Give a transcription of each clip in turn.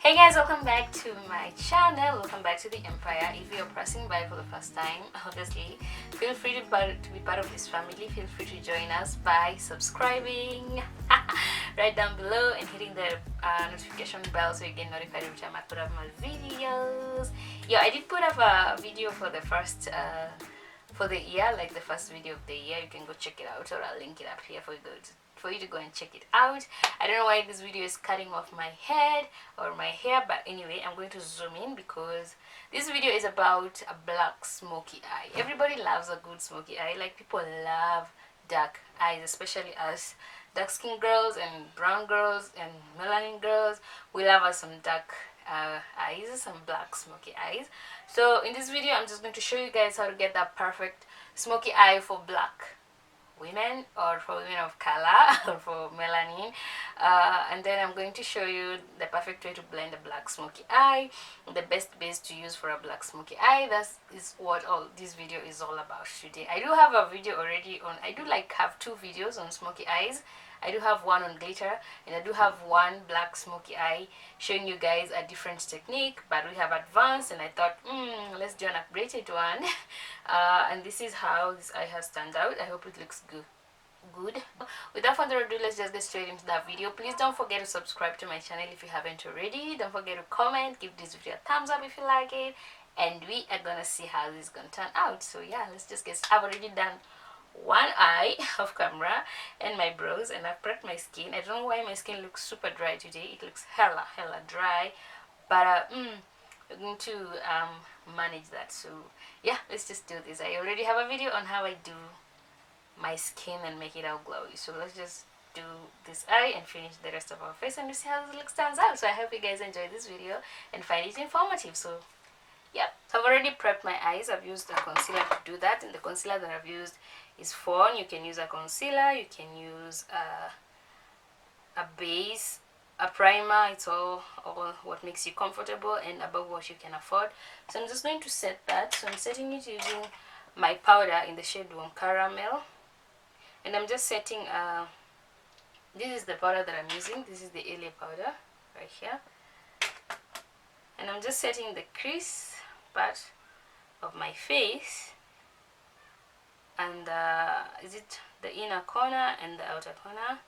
Hey guys, welcome back to my channel. Welcome back to the Empire. If you're pressing by for the first time, obviously feel free to be part of this family. Feel free to join us by subscribing right down below and hitting the notification bell so you get notified every time I put up my videos. Yeah, I did put up a video for the first for the year, like the first video of the year. You can go check it out, or I'll link it up here for you to go and check it out. I don't know why this video is cutting off my head or my hair, but anyway, I'm going to zoom in because this video is about a black smoky eye. Everybody loves a good smoky eye. Like, people love dark eyes, especially us dark skin girls and brown girls and melanin girls. We love us some dark eyes, some black smoky eyes. So in this video, I'm just going to show you guys how to get that perfect smoky eye for black women, or for women of color, or for melanin, and then I'm going to show you the perfect way to blend a black smoky eye, the best base to use for a black smoky eye. That is what all this video is all about today. I do have a video already on, I do have 2 videos on smoky eyes. I do have one on glitter, and I do have one black smoky eye showing you guys a different technique, but we have advanced, and I thought, let's do an upgraded one. And this is how this eye has turned out. I hope it looks good. Without further ado, let's just get straight into that video. Please don't forget to subscribe to my channel if you haven't already. Don't forget to comment, give this video a thumbs up if you like it, and we are gonna see how this is gonna turn out. So yeah, let's just get, I've already done one eye off camera and my brows, and I've prepped my skin. I don't know why my skin looks super dry today. It looks hella dry, but we're going to manage that. So yeah, let's just do this. I already have a video on how I do my skin and make it all glowy, so let's just do this eye and finish the rest of our face, and we'll see how this looks turns out. So I hope you guys enjoy this video and find it informative. So yeah, so I've already prepped my eyes. I've used a concealer to do that, and the concealer that I've used is Fawn. You can use a concealer, you can use a base, a primer. It's all what makes you comfortable and above what you can afford. So I'm just going to set that. So I'm setting it using my powder in the shade Warm Caramel, and I'm just setting this is the powder that I'm using. This is the LA powder right here, and I'm just setting the crease part of my face, and is it the inner corner and the outer corner.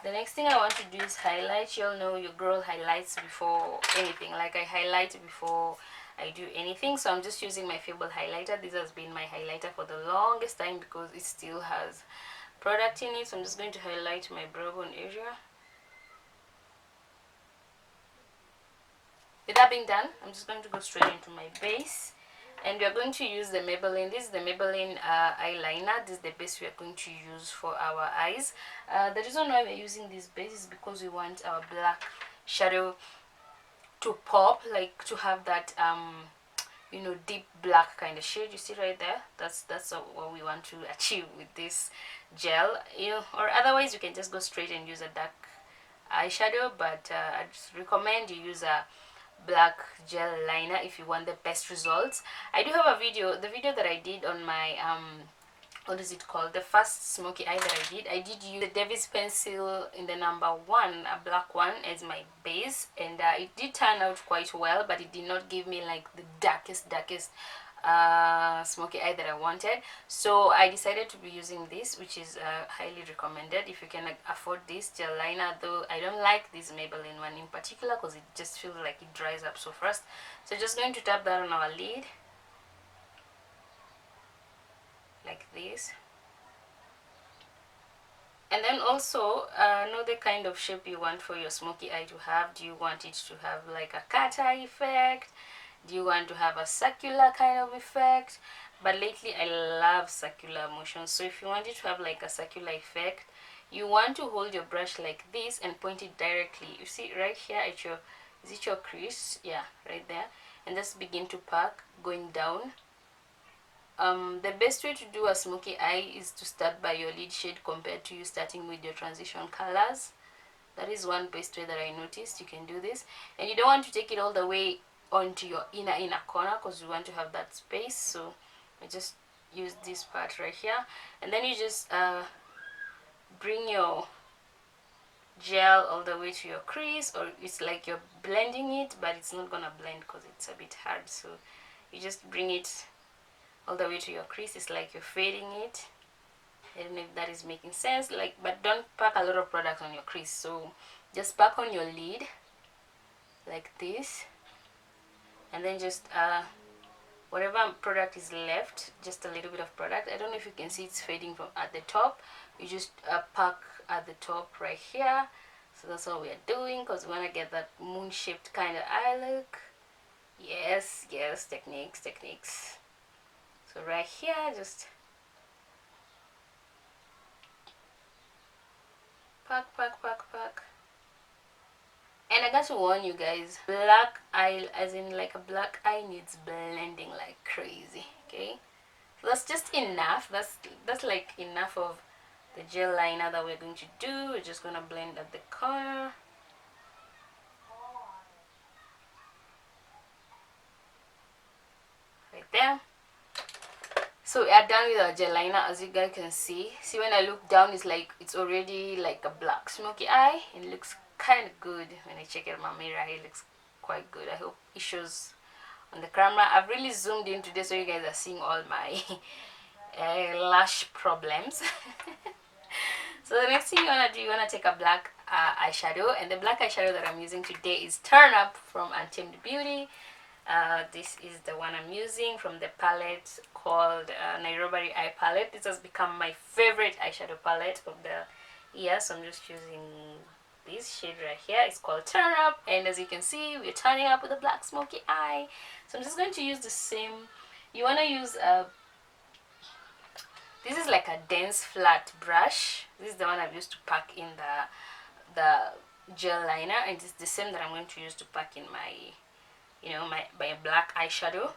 The next thing I want to do is highlight. You'll know your girl highlights before anything. Like, I highlight before I do anything, so I'm just using my Fable highlighter. This has been my highlighter for the longest time because it still has product in it. So I'm just going to highlight my brow bone area. With that being done, I'm just going to go straight into my base, and we are going to use the Maybelline. This is the Maybelline eyeliner. This is the base we are going to use for our eyes. The reason why we're using this base is because we want our black shadow to pop, like to have that you know, deep black kind of shade you see right there. That's what we want to achieve with this gel. Or otherwise you can just go straight and use a dark eyeshadow, but I just recommend you use a black gel liner if you want the best results. I do have a video, the video that I did on my what is it called, the first smoky eye that I did use the Davis pencil in the number 1, a black one, as my base, and it did turn out quite well, but it did not give me like the darkest smoky eye that I wanted. So I decided to be using this, which is highly recommended if you can afford this gel liner, though I don't like this Maybelline one in particular because it just feels like it dries up so fast. So just going to tap that on our lid like this, and then also know the kind of shape you want for your smoky eye to have. Do you want it to have like a cat eye effect? Do you want to have a circular kind of effect? But lately I love circular motions, so if you want it to have like a circular effect, you want to hold your brush like this and point it directly, you see right here, at your Is it your crease? Yeah, right there. And just begin to pack going down. The best way to do a smoky eye is to start by your lid shade compared to you starting with your transition colors. That is one best way that I noticed. You can do this, and you don't want to take it all the way onto your inner corner because you want to have that space. So I just use this part right here, and then you just bring your gel all the way to your crease, or it's like you're blending it, but it's not gonna blend because it's a bit hard. So you just bring it all the way to your crease. It's like you're fading it. I don't know if that is making sense. Like, but don't pack a lot of product on your crease. So just pack on your lid like this, and then just whatever product is left, just a little bit of product. I don't know if you can see it's fading from at the top. You just pack at the top right here. So that's what we are doing because we want to get that moon shaped kind of eye look. Yes, yes, techniques. So right here, just pack. And I got to warn you guys, black eye, as in like a black eye, needs blending like crazy. Okay, so that's just enough. That's like enough of the gel liner that we're going to do. We're just gonna blend at the corner right there. So we are done with our gel liner. As you guys can see when I look down, it's like it's already like a black smoky eye. It looks kind of good. When I check it in my mirror, it looks quite good. I hope it shows on the camera. I've really zoomed in today so you guys are seeing all my lash problems. So the next thing you want to do, you want to take a black eyeshadow, and the black eyeshadow that I'm using today is Turn Up from Untamed Beauty. This is the one I'm using from the palette called Nairobi Eye Palette. This has become my favorite eyeshadow palette of the year, so I'm just using this shade right here. It's called Turn Up, and as you can see, we're turning up with a black smoky eye. So I'm just going to use the same. You want to use this is like a dense flat brush. This is the one I've used to pack in the gel liner, and it's the same that I'm going to use to pack in my my black eyeshadow.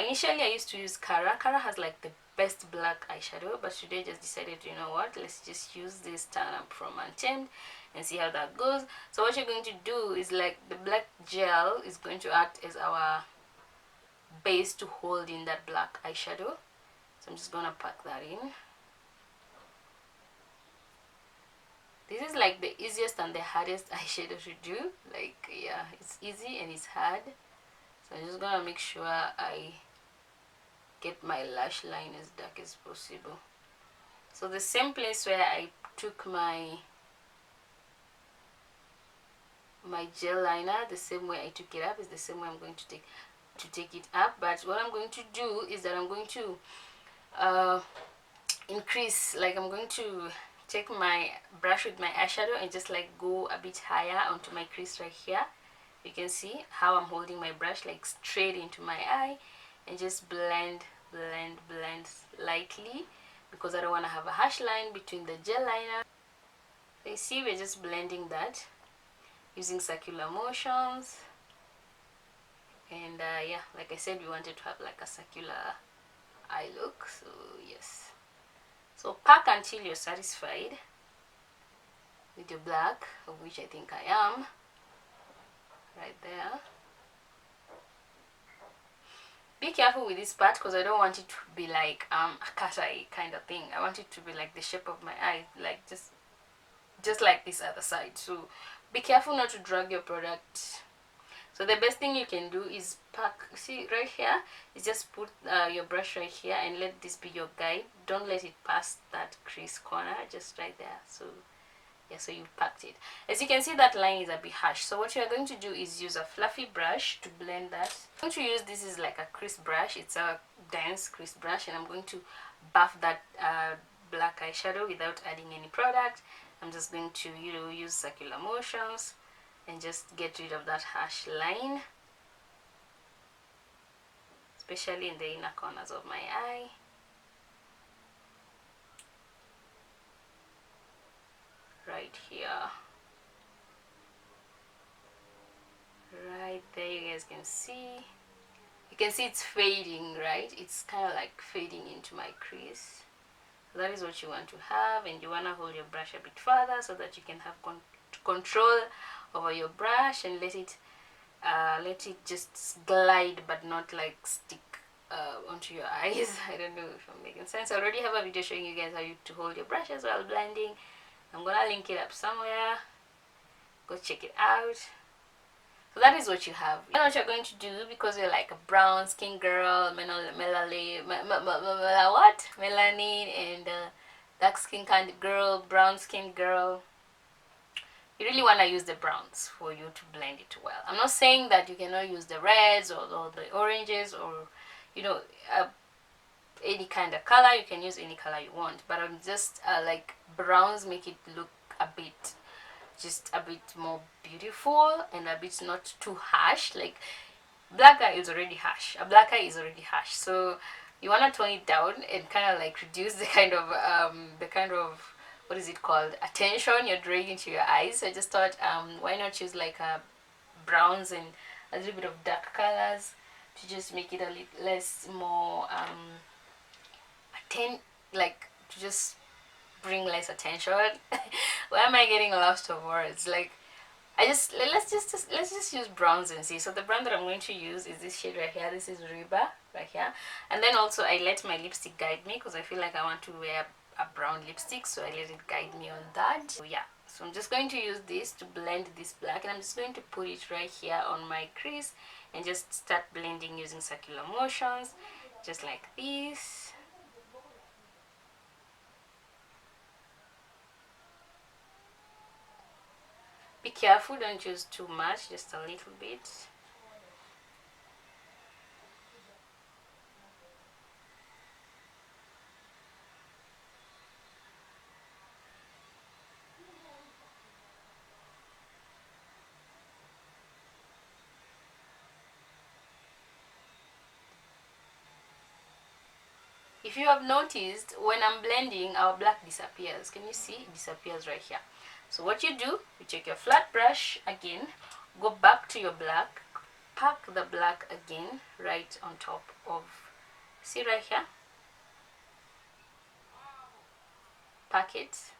Initially I used to use Cara has like the best black eyeshadow, but today I just decided, you know what, let's just use this Turn Up from Untamed and see how that goes. So what you're going to do is, like, the black gel is going to act as our base to hold in that black eyeshadow. So I'm just gonna pack that in. This is like the easiest and the hardest eyeshadow to do. Like, yeah, it's easy and it's hard. So I'm just gonna make sure I get my lash line as dark as possible. So the same place where I took my gel liner, the same way I took it up is the same way I'm going to take it up. But what I'm going to do is that I'm going to increase, like, I'm going to take my brush with my eyeshadow and just like go a bit higher onto my crease right here. You can see how I'm holding my brush like straight into my eye and just blend lightly, because I don't want to have a harsh line between the gel liner. So you see, we're just blending that using circular motions. And yeah, like I said, we wanted to have like a circular eye look. So yes, so pack until you're satisfied with your black, of which I think I am right there. Be careful with this part because I don't want it to be like a cat eye kind of thing. I want it to be like the shape of my eye, like just like this other side. So be careful not to drag your product. So the best thing you can do is pack. See right here, is just put your brush right here and let this be your guide. Don't let it pass that crease corner, just right there. So yeah, so you packed it. As you can see, that line is a bit harsh. So what you are going to do is use a fluffy brush to blend that. I'm going to use, this is like a crease brush. It's a dense crease brush, and I'm going to buff that black eyeshadow without adding any product. I'm just going to, use circular motions and just get rid of that harsh line, especially in the inner corners of my eye. Right here. guys can see. You can see it's fading, right? It's kind of like fading into my crease. So that is what you want to have, and you want to hold your brush a bit further so that you can have control over your brush and let it just glide but not like stick onto your eyes. I don't know if I'm making sense. I already have a video showing you guys how to hold your brushes while blending. I'm gonna link it up somewhere. Go check it out. So that is what you have. You know what you're going to do, because you're like a brown skin girl, melanin, and dark skin kind of girl, brown skin girl. You really want to use the browns for you to blend it well. I'm not saying that you cannot use the reds or the oranges, or you know, any kind of color. You can use any color you want, but I'm just like browns make it look just a bit more beautiful and a bit not too harsh. Like black eye is already harsh. A black eye is already harsh, so you want to tone it down and kind of like reduce the kind of what is it called, attention you're drawing into your eyes. So I just thought, why not use like browns and a little bit of dark colors to just make it a little less more like to just bring less attention. Why am I getting lost of words? Like let's just use browns and see. So the brown that I'm going to use is this shade right here. This is Riba right here. And then also I let my lipstick guide me, because I feel like I want to wear a brown lipstick, so I let it guide me on that. So yeah, so I'm just going to use this to blend this black, and I'm just going to put it right here on my crease and just start blending using circular motions, just like this. Be careful, don't use too much, just a little bit. If you have noticed, when I'm blending, our black disappears. Can you see? It disappears right here. So what you do, you take your flat brush again, go back to your black, pack the black again right on top of, see right here? Pack it.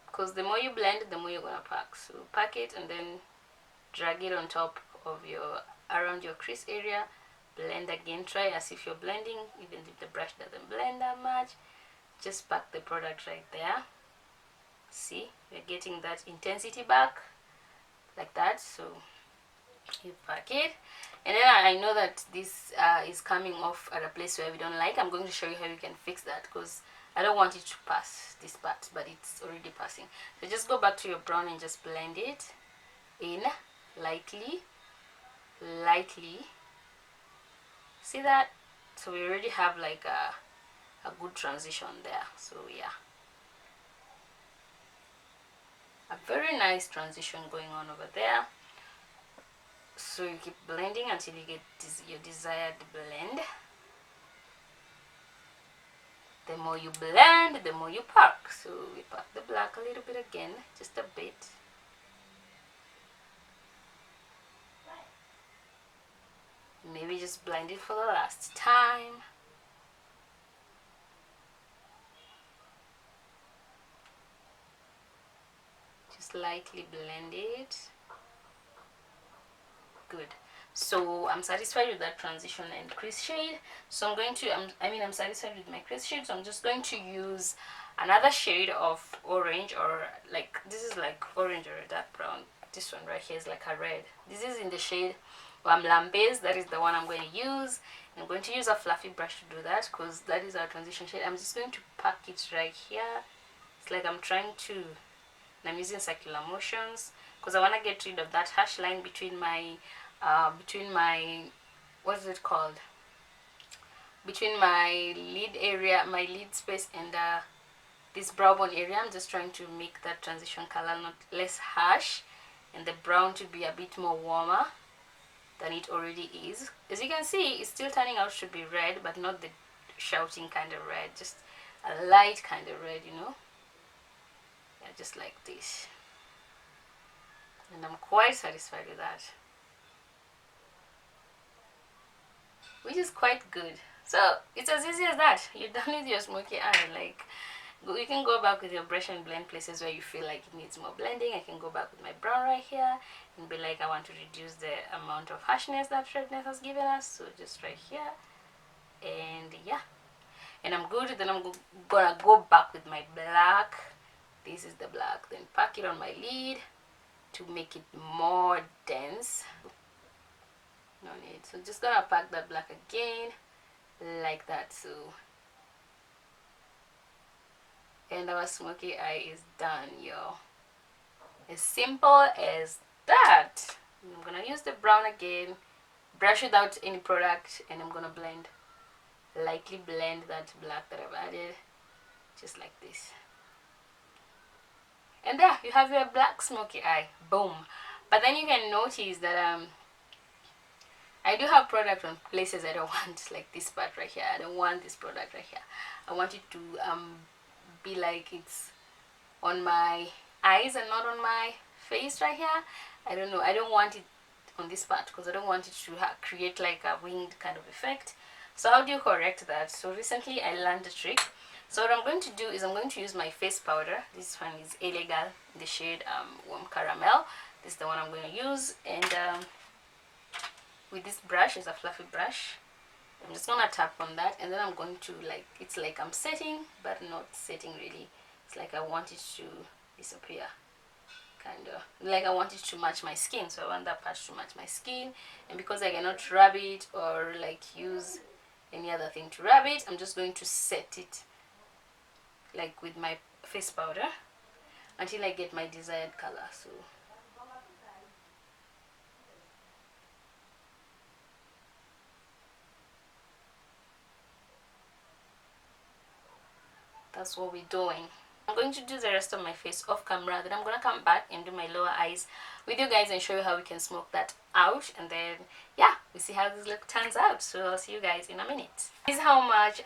Because the more you blend, the more you're going to pack. So pack it and then drag it on top of around your crease area. Blend again. Try as if you're blending, even if the brush doesn't blend that much. Just pack the product right there. See, we're getting that intensity back like that. So you pack it, and then I know that this is coming off at a place where we don't like. I'm going to show you how you can fix that, because I don't want it to pass this part, but it's already passing. So just go back to your brown and just blend it in lightly. See that? So we already have like a good transition there. So yeah, a very nice transition going on over there. So you keep blending until you get your desired blend. The more you blend, the more you pack. So we pack the black a little bit again, just a bit. Maybe just blend it for the last time. Just lightly blend it. Good. So I'm satisfied with that transition and crease shade. So I'm going to, I'm satisfied with my crease shade. So I'm just going to use another shade of orange, or like, this is like orange or a dark brown. This one right here is like a red. This is in the shade Lambez. That is the one I'm going to use. I'm going to use a fluffy brush to do that, because that is our transition shade. I'm just going to pack it right here. It's like I'm trying to, and I'm using circular motions, because I want to get rid of that harsh line between my what is it called, between my lid area, my lid space, and this brow bone area. I'm just trying to make that transition color not less harsh, and the brown to be a bit more warmer than it already is. As you can see, it's still turning out to be red, but not the shouting kind of red, just a light kind of red, you know. Yeah, just like this, and I'm quite satisfied with that, which is quite good. So it's as easy as that. You're done with your smoky eye. Like, you can go back with your brush and blend places where you feel like it needs more blending. I can go back with my brown right here and be like, I want to reduce the amount of harshness that redness has given us, so just right here. And yeah, and I'm good. Then I'm gonna go back with my black. This is the black. Then pack it on my lid to make it more dense. No need. So just gonna pack that black again like that. So, and our smoky eye is done, yo. As simple as that. I'm gonna use the brown again, brush without any product, and I'm gonna blend, lightly blend that black that I've added, just like this. And there you have your black smoky eye. Boom. But then you can notice that I do have product on places I don't want, like this part right here. I don't want this product right here. I want it to be like it's on my eyes and not on my face right here. I don't know. I don't want it on this part because I don't want it to create like a winged kind of effect. So how do you correct that? So recently I learned a trick. So what I'm going to do is I'm going to use my face powder. This one is Illegal in the shade Warm Caramel. This is the one I'm going to use. And with this brush, it's a fluffy brush, I'm just gonna tap on that, and then I'm going to, like, it's like I'm setting but not setting really. It's like I want it to disappear, kind of like I want it to match my skin. So I want that part to match my skin, and because I cannot rub it or like use any other thing to rub it, I'm just going to set it like with my face powder until I get my desired color. So that's what we're doing. I'm going to do the rest of my face off camera, then I'm gonna come back and do my lower eyes with you guys and show you how we can smoke that out, and then yeah, we see how this look turns out. So I'll see you guys in a minute. This is how much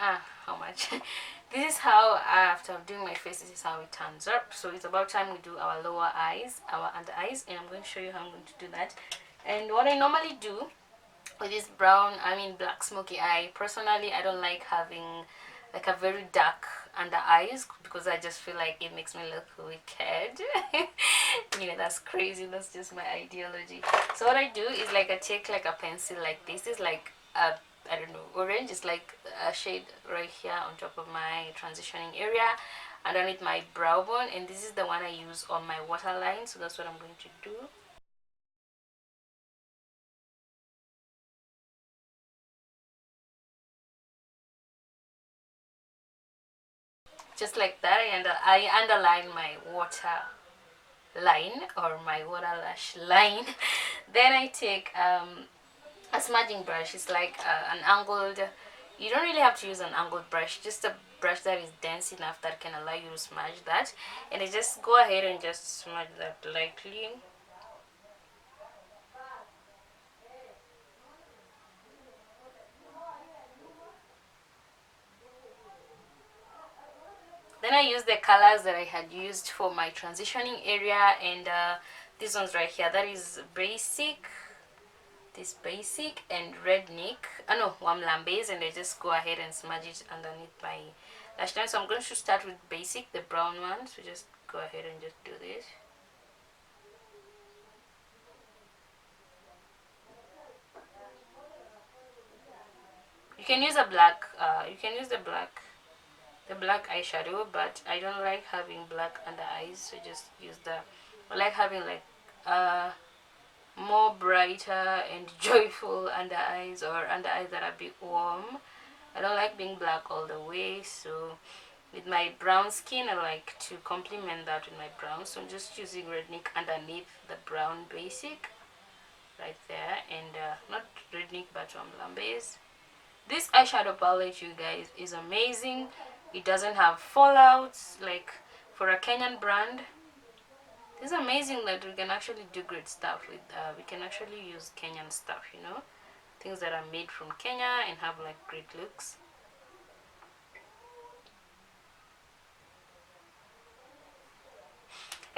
this is how, after doing my face, this is how it turns up. So it's about time we do our lower eyes, our under eyes, and I'm going to show you how I'm going to do that. And what I normally do with this black smoky eye, personally I don't like having like a very dark under eyes because I just feel like it makes me look wicked. That's crazy. That's just my ideology. So what I do is, like, I take like a pencil, like this is like a, I don't know, orange. It's like a shade right here on top of my transitioning area underneath my brow bone, and this is the one I use on my waterline. So that's what I'm going to do. Just like that, I underline my water line or my water lash line. Then I take a smudging brush. It's like an angled, you don't really have to use an angled brush, just a brush that is dense enough that can allow you to smudge that. And I just go ahead and just smudge that lightly. Then I use the colors that I had used for my transitioning area, and these ones right here, that is basic, this basic and redneck, no, warm lambaze, and I just go ahead and smudge it underneath my lash line. So I'm going to start with basic, the brown one. So just go ahead and just do this. You can use a black, you can use the black eyeshadow, but I don't like having black under eyes, so just use I like having like more brighter and joyful under eyes, or under eyes that are a bit warm. I don't like being black all the way, so with my brown skin I like to complement that with my brown. So I'm just using redneck underneath the brown basic right there, and not redneck but lambaze. This eyeshadow palette, you guys, is amazing. It doesn't have fallouts, like for a Kenyan brand. It's amazing that we can actually do great stuff with we can actually use Kenyan stuff, things that are made from Kenya and have like great looks.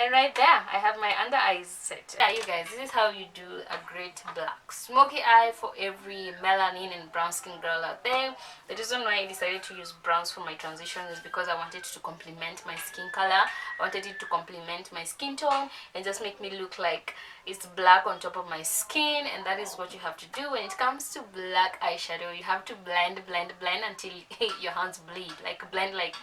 And right there, I have my under eyes set. Yeah, you guys, this is how you do a great black smoky eye for every melanin and brown skin girl out there. The reason why I decided to use browns for my transition is because I wanted to complement my skin color. I wanted it to complement my skin tone and just make me look like it's black on top of my skin. And that is what you have to do when it comes to black eyeshadow. You have to blend, blend, blend until your hands bleed. Like blend like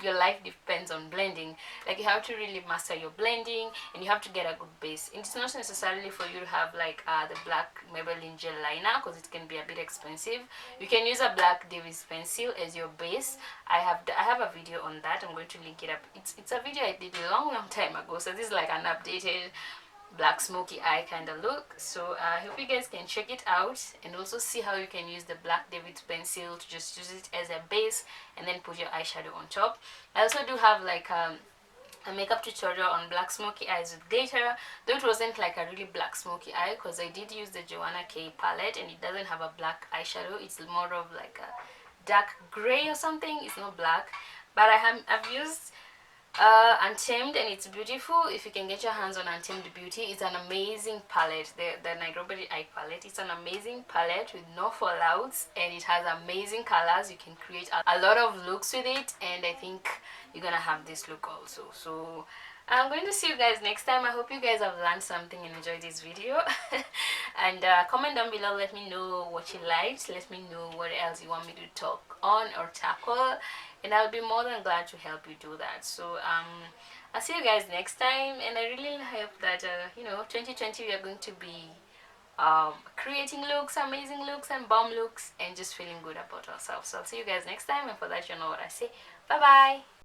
your life depends on blending. Like you have to really master your blending, and you have to get a good base. And it's not necessarily for you to have like the black Maybelline gel liner, because it can be a bit expensive. You can use a black Davis pencil as your base. I have a video on that. I'm going to link it up. It's a video I did a long time ago, so this is like an updated black smoky eye kind of look. So I hope you guys can check it out and also see how you can use the black David's pencil to just use it as a base and then put your eyeshadow on top. I also do have like a makeup tutorial on black smoky eyes with glitter, though it wasn't like a really black smoky eye, because I did use the Joanna K palette and it doesn't have a black eyeshadow. It's more of like a dark gray or something. It's not black, but I've used Untamed, and it's beautiful. If you can get your hands on Untamed Beauty, it's an amazing palette. The Nairobi eye palette, it's an amazing palette with no fallouts, and it has amazing colors. You can create a lot of looks with it, and I think you're gonna have this look also. So I'm going to see you guys next time. I hope you guys have learned something and enjoyed this video. And comment down below, let me know what you liked, let me know what else you want me to talk on or tackle, and I'll be more than glad to help you do that. So I'll see you guys next time, and I really hope that 2020 we are going to be creating looks, amazing looks and bomb looks, and just feeling good about ourselves. So I'll see you guys next time, and for that, you know what I say. Bye bye.